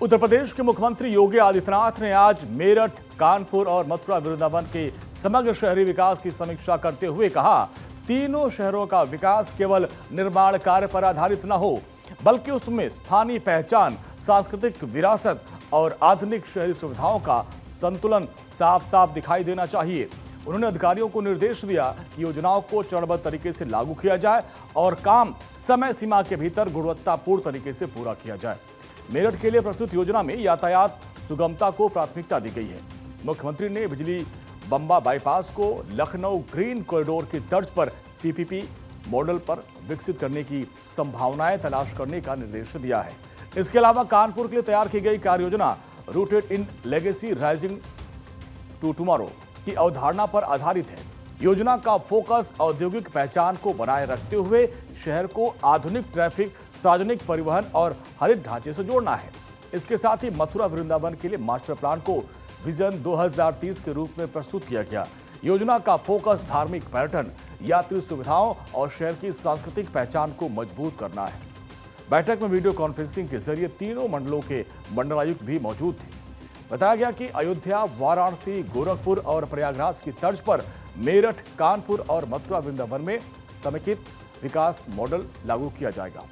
उत्तर प्रदेश के मुख्यमंत्री योगी आदित्यनाथ ने आज मेरठ, कानपुर और मथुरा वृंदावन के समग्र शहरी विकास की समीक्षा करते हुए कहा, तीनों शहरों का विकास केवल निर्माण कार्य पर आधारित न हो, बल्कि उसमें स्थानीय पहचान, सांस्कृतिक विरासत और आधुनिक शहरी सुविधाओं का संतुलन साफ साफ दिखाई देना चाहिए। उन्होंने अधिकारियों को निर्देश दिया कि योजनाओं को चरणबद्ध तरीके से लागू किया जाए और काम समय सीमा के भीतर गुणवत्तापूर्ण तरीके से पूरा किया जाए। मेरठ के लिए प्रस्तुत योजना में यातायात सुगमता को प्राथमिकता दी गई है। मुख्यमंत्री ने बिजली बम्बा बाईपास को लखनऊ ग्रीन कॉरिडोर की तर्ज पर पीपीपी मॉडल पर विकसित करने की संभावनाएं तलाश करने का निर्देश दिया है। इसके अलावा कानपुर के लिए तैयार की गई कार्य योजना rooted in legacy rising to tomorrow की अवधारणा पर आधारित है। योजना का फोकस औद्योगिक पहचान को बनाए रखते हुए शहर को आधुनिक ट्रैफिक, सार्वजनिक परिवहन और हरित ढांचे से जोड़ना है। इसके साथ ही मथुरा वृंदावन के लिए मास्टर प्लान को विजन 2030 के रूप में प्रस्तुत किया गया। योजना का फोकस धार्मिक पर्यटन, यात्री सुविधाओं और शहर की सांस्कृतिक पहचान को मजबूत करना है। बैठक में वीडियो कॉन्फ्रेंसिंग के जरिए तीनों मंडलों के मंडलायुक्त भी मौजूद थे। बताया गया कि अयोध्या, वाराणसी, गोरखपुर और प्रयागराज की तर्ज पर मेरठ, कानपुर और मथुरा वृंदावन में समेकित विकास मॉडल लागू किया जाएगा।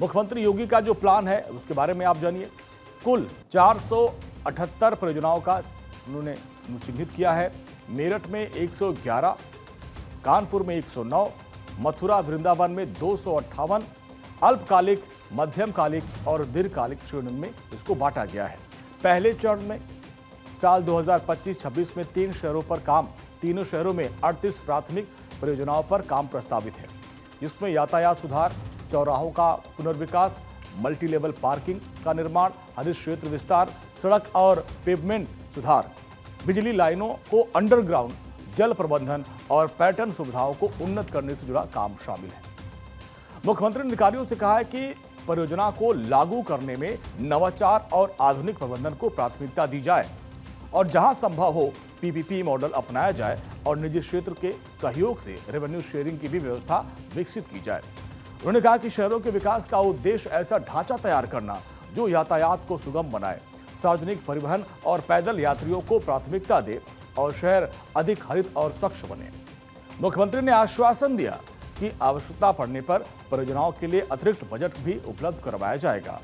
मुख्यमंत्री योगी का जो प्लान है उसके बारे में आप जानिए। कुल 478 परियोजनाओं का उन्होंने चिन्हित किया है। मेरठ में 111, कानपुर में 109, मथुरा वृंदावन में 258, अल्पकालिक, मध्यमकालिक और दीर्घकालिक श्रेणी में इसको बांटा गया है। पहले चरण में साल 2025-26 में 3 शहरों पर काम, तीनों शहरों में 38 प्राथमिक परियोजनाओं पर काम प्रस्तावित है, जिसमें यातायात सुधार, चौराहों का पुनर्विकास, मल्टी लेवल पार्किंग का निर्माण, हरित क्षेत्र विस्तार, सड़क और पेवमेंट सुधार, बिजली लाइनों को अंडरग्राउंड, जल प्रबंधन और पर्यटन सुविधाओं को उन्नत करने से जुड़ा काम शामिल है। मुख्यमंत्री ने अधिकारियों से कहा है कि परियोजना को लागू करने में नवाचार और आधुनिक प्रबंधन को प्राथमिकता दी जाए और जहां संभव हो पीपीपी मॉडल अपनाया जाए और निजी क्षेत्र के सहयोग से रेवेन्यू शेयरिंग की भी व्यवस्था विकसित की जाए। उन्होंने कहा कि शहरों के विकास का उद्देश्य ऐसा ढांचा तैयार करना जो यातायात को सुगम बनाए, सार्वजनिक परिवहन और पैदल यात्रियों को प्राथमिकता दे और शहर अधिक हरित और स्वच्छ बने। मुख्यमंत्री ने आश्वासन दिया कि आवश्यकता पड़ने पर परियोजनाओं के लिए अतिरिक्त बजट भी उपलब्ध करवाया जाएगा।